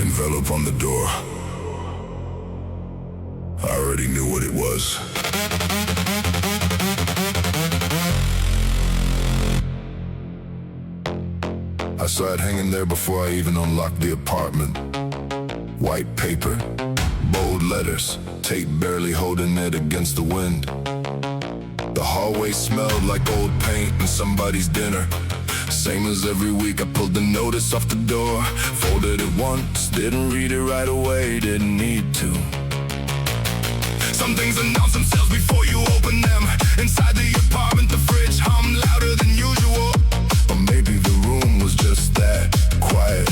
envelope on the door. I already knew what it was. I saw it hanging there before I even unlocked the apartment. White paper, bold letters, tape barely holding it against the wind. The hallway smelled like old paint and somebody's dinner. Same as every week, I pulled the notice off the door, folded it once, didn't read it right away, didn't need to. Some things announce themselves before you open them. Inside the apartment, the fridge hummed louder than usual. Or maybe the room was just that quiet.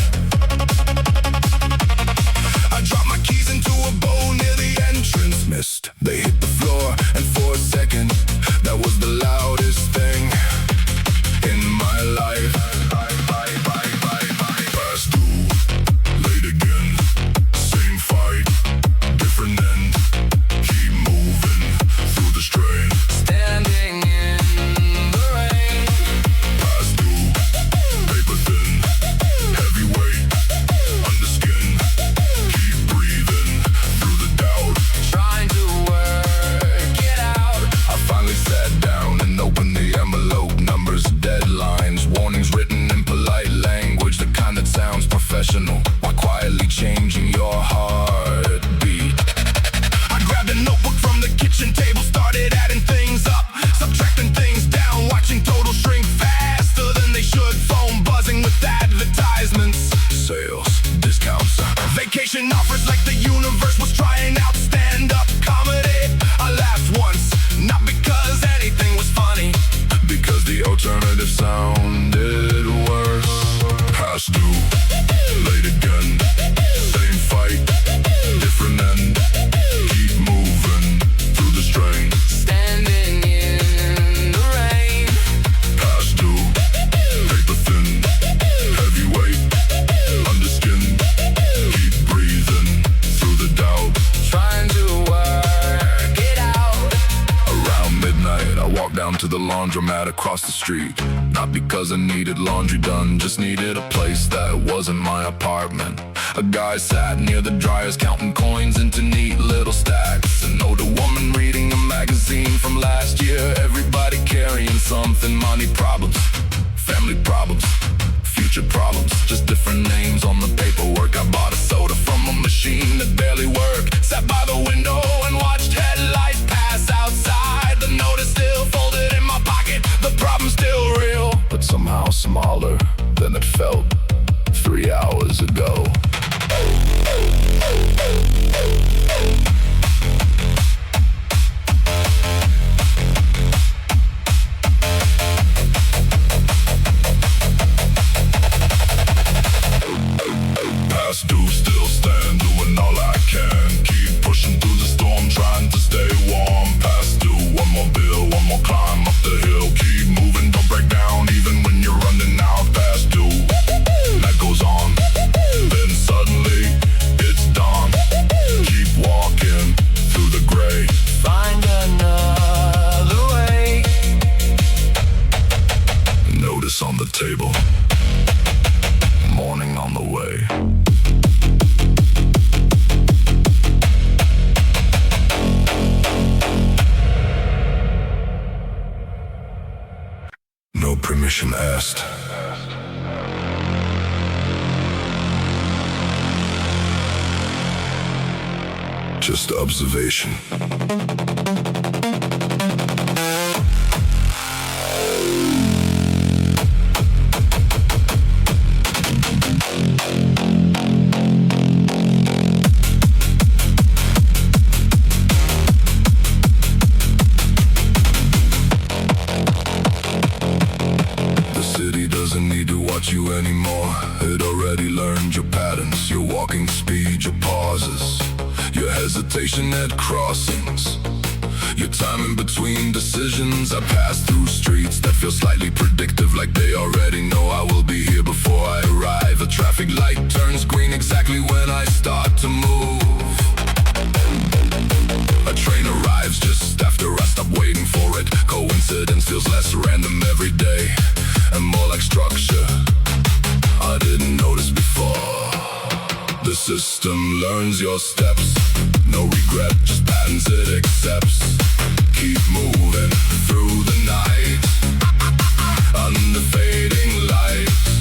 I dropped my keys into a bowl near the entrance. Missed, they hit the floor, and for a second, that was the loudest thing in my life. Past due, late again, same fight, different end. Keep moving through the strain. Standing in the rain. Past due, paper thin, heavyweight, under skin. Keep breathing through the doubt. Trying to work it out. I finally sat down and opened the envelope. Numbers, deadlines, warnings written in polite language, the kind that sounds professional while quietly changing your heartbeat. I grabbed a notebook from the kitchen table, started adding things up, subtracting things down, watching total shrink faster than they should. Phone buzzing with advertisements, sales, discounts, vacation offers, like the universe was trying out stand-up comedy. I laughed once, not because anything was funny, because the alternative sounded worse. Past due, late again, same fight, different end. Keep moving through the strain. Standing in the rain. Past due, paper thin, heavyweight, under skin. Keep breathing through the doubt. Trying to work it out. Around midnight, I walked down to the laundromat across the street. Not because I needed laundry done, just needed a place that wasn't my apartment. A guy sat near the dryers counting coins into neat little stacks. An older woman reading a magazine from last year. Everybody carrying something, money problems, family problems, future problems, just different names on the paperwork. I bought a soda from a machine that barely worked, sat by the window and watched headlights pass outside. The note is still folded in my pocket, the problem's still real, but somehow smaller than it felt 3 hours ago. Past due, still stand, doing all I can. Keep pushing through the storm, trying to stay warm. Past due, one more bill, one more climb up the hill. Keep moving, don't break down, even when you're running out. Past due, that goes on, then suddenly it's dawn. Keep walking through the gray. Find another way. Notice on the table, morning on the way. No permission asked. Just observation. Doesn't need to watch you anymore. It already learned your patterns, your walking speed, your pauses, your hesitation at crossings, your time in between decisions. I pass through streets that feel slightly predictive, like they already know I will be here before I arrive. A traffic light turns green exactly when I start to move. A train arrives just after I stop waiting for it. Coincidence feels less random every day and more like structure I didn't notice before. The system learns your steps. No regret, just patterns it accepts. Keep moving through the night under fading lights.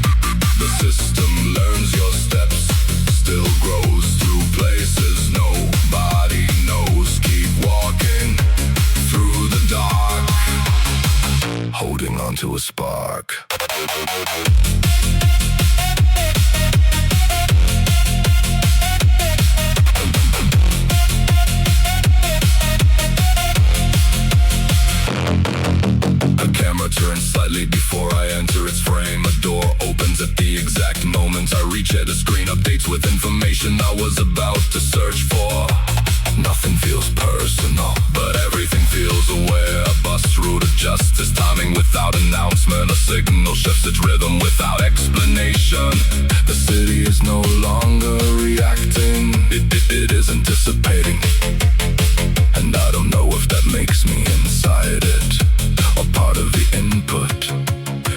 The system learns your steps, still grows through places nobody knows. Keep walking through the dark, holding on to a spark. Turns slightly before I enter its frame. A door opens at the exact moment I reach it. A screen updates with information I was about to search for. Nothing feels personal, but everything feels aware. A bus route adjusts its timing without announcement. A signal shifts its rhythm without explanation. The city is no longer reacting, it is anticipating. And I don't know if that makes me inside it, or part of the input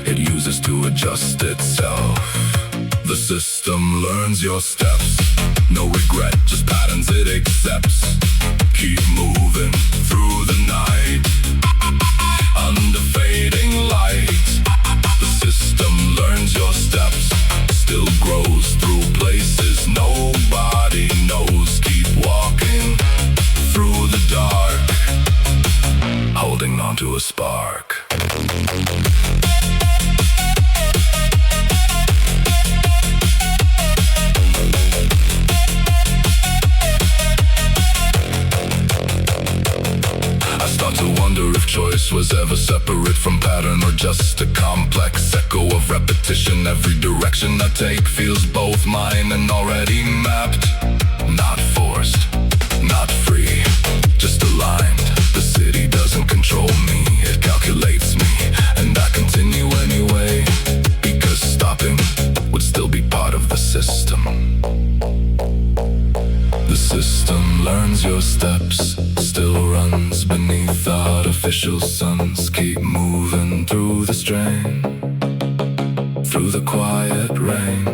it uses to adjust itself. The system learns your steps. No regret, just patterns it accepts. Keep moving through the night under fading light. The system learns your steps, still grows through places nobody knows. Keep walking through the dark, holding on to a spark. I start to wonder if choice was ever separate from pattern, or just a complex echo of repetition. Every direction I take feels both mine and already mapped. Not forced, not free, just aligned. The city doesn't control me, it calculates me, and I continue anyway, because stopping would still be part of the system. The system learns your steps, still runs beneath artificial suns. Keep moving through the strain, through the quiet rain.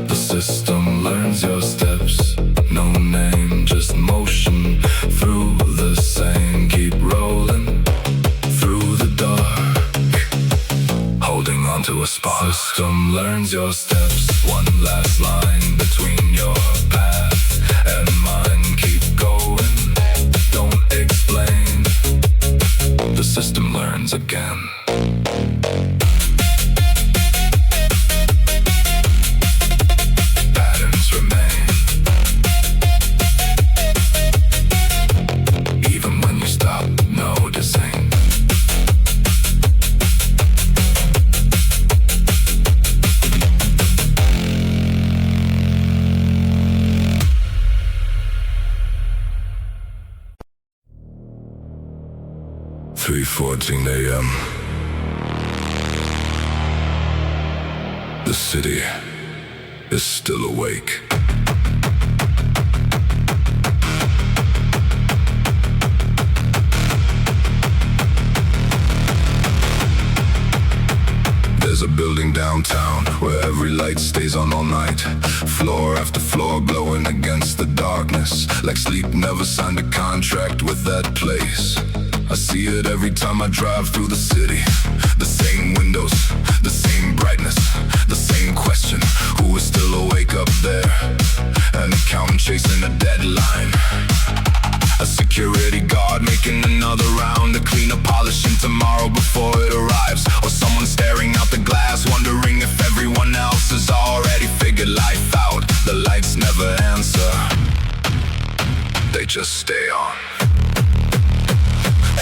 The system learns your steps, no name, just motion through the same. Keep rolling through the dark, holding on to a spark. System learns your steps, one last line between your path and mine. Keep going, don't explain. The system learns again. Patterns remain, even when you stop noticing. "3:14 a.m. The city is still awake. There's a building downtown where every light stays on all night. Floor after floor glowing against the darkness, like sleep never signed a contract with that place. I see it every time I drive through the city. The same windows, the same brightness, the same question: who is still awake up there? An accountant chasing a deadline, a security guard making another round to clean up polishing tomorrow before it arrives. Or someone staring out the glass wondering if everyone else has already figured life out. The lights never answer, they just stay on.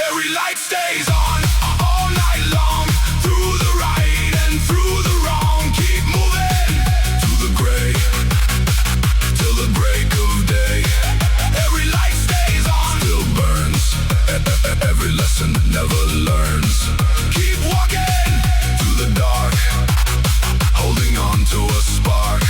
Every light stays on all night long, through the right and through the wrong. Keep moving to the gray, till the break of day. Every light stays on, still burns. Every lesson never learns. Keep walking through the dark, holding on to a spark.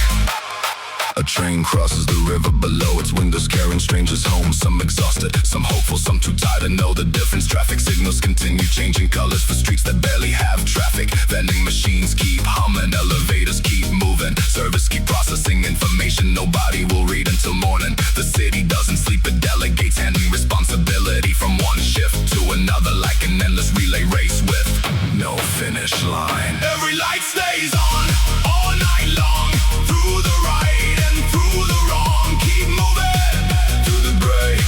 A train crosses the river below its windows, carrying strangers home. Some exhausted, some hopeful, some too tired to know the difference. Traffic signals continue changing colors for streets that barely have traffic. Vending machines keep humming, elevators keep moving, service keep processing information nobody will read until morning. The city doesn't sleep, it delegates, handing responsibility from one shift to another like an endless relay race with no finish line. Every light stays on all night long, through the right and through the wrong. Keep moving through the break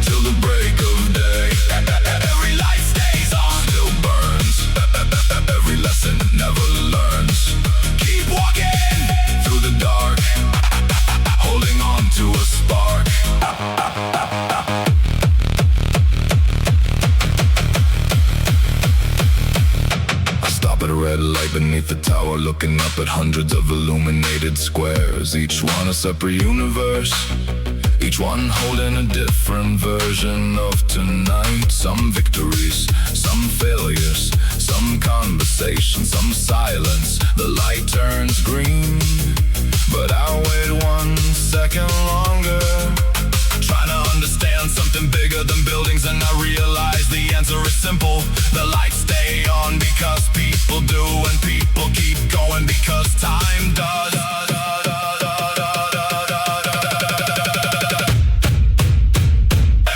till the break of day. Every light stays on, still burns. Every lesson never learns. Keep walking through the dark, holding on to a spark. I stop at a red light beneath the tower, looking up at hundreds of illuminated squares, each one a separate universe, each one holding a different version of tonight. Some victories, some failures, some conversation, some silence. The light turns green, but I'll wait 1 second longer, trying to understand something bigger than buildings, and I realize the answer is simple. The lights stay on because people do, and people keep going because time does.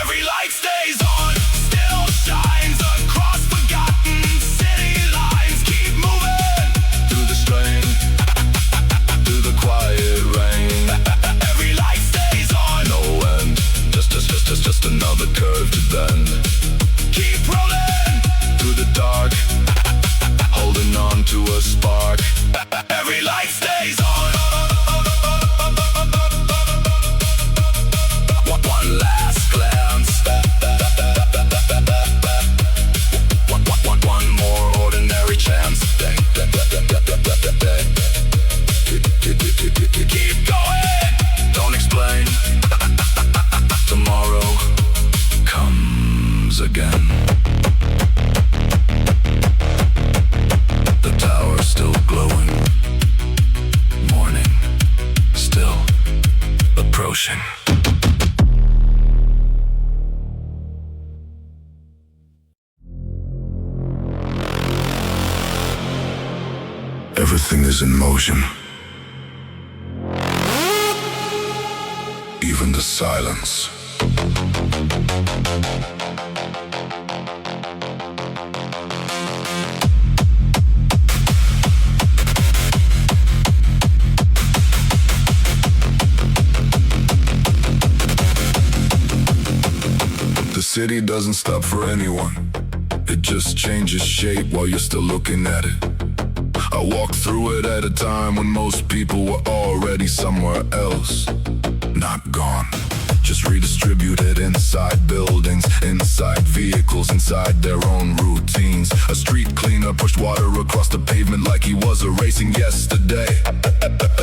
Every light stays on, still shines across forgotten city lines. Keep moving through the strain, through the quiet rain. Every light stays on, no end, just another curve to bend. Keep rolling through the dark, holding on to a spark. Every light stays on. One last glance, one more ordinary chance. Keep going, don't explain. Tomorrow comes again. The tower still glowing, morning still approaching. Everything is in motion, even the silence. The city doesn't stop for anyone, it just changes shape while you're still looking at it. I walk through it at a time when most people were already somewhere else. Not gone, just redistributed inside buildings, inside vehicles, inside their own routines. A street cleaner pushed water across the pavement like he was erasing yesterday.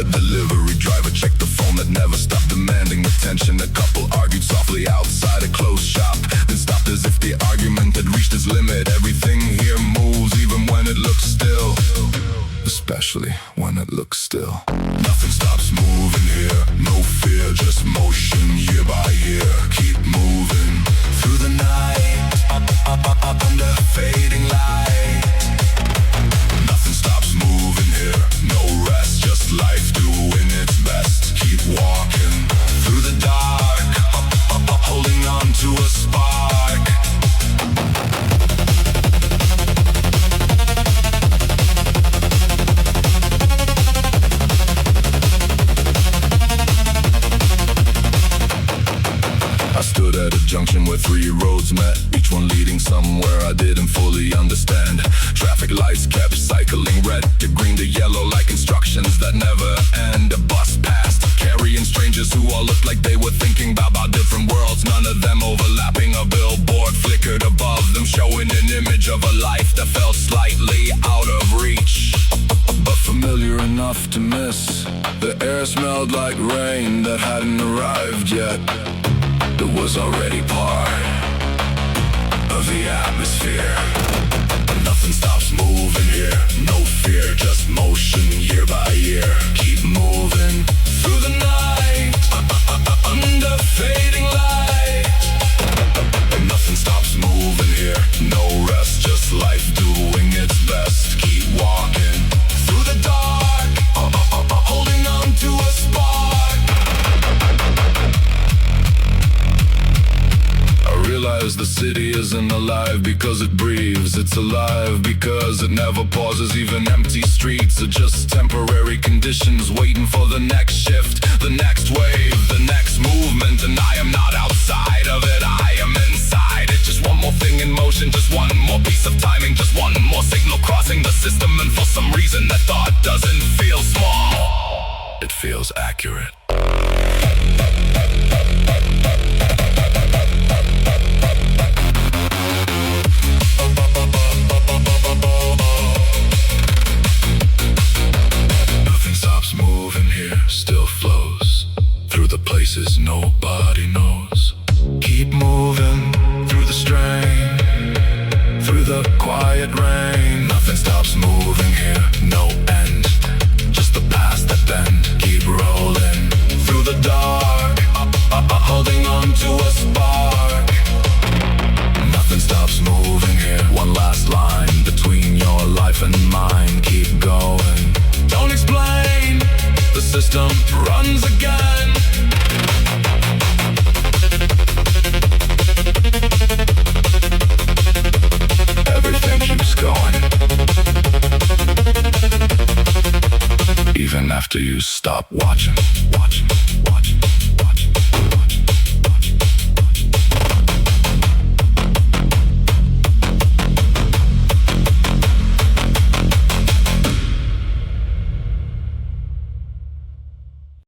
A delivery driver checked the phone that never stopped demanding attention. A couple argued softly outside a closed shop, then stopped as if the argument had reached its limit. Everything here moves even when it looks still, especially when it looks still. Nothing stops moving here, no fear, just motion year by year. Keep moving through the night, up under fading light. Nothing stops moving here, no rest, just life doing its best. Keep walking through the dark, holding on to a spark. I stood at a junction where 3 roads met, each one leading somewhere I didn't fully understand. Traffic lights kept cycling red to green to yellow like instructions that never end. A bus passed, carrying strangers who all looked like they were thinking about different worlds, none of them overlapping. A billboard flickered above them, showing an image of a life that felt slightly out of reach, but familiar enough to miss. The air smelled like rain that hadn't arrived yet. It was already part of the atmosphere. Nothing stops moving here, no fear, just motion year by year. Keep moving through the night, under fading light. Nothing stops moving here, no rest, just life doing its best. Keep walking through the dark, holding on to a spark. city isn't alive because it breathes. It's alive because it never pauses. Even empty streets are just temporary conditions, waiting for the next shift, the next wave, the next movement. And I am not outside of it, I am inside it. Just one more thing in motion, just one more piece of timing, just one more signal crossing the system. And for some reason that thought doesn't feel small, it feels accurate. Nothing stops moving here, still flows through the places nobody knows. Keep moving through the strain, through the quiet rain. Nothing stops moving here, no end, just the paths that bend. Keep rolling through the dark, holding on to a spark. Nothing stops moving here, one last line between your life and mine. Keep going, don't explain, the system runs again. Everything keeps going, even after you stop watching.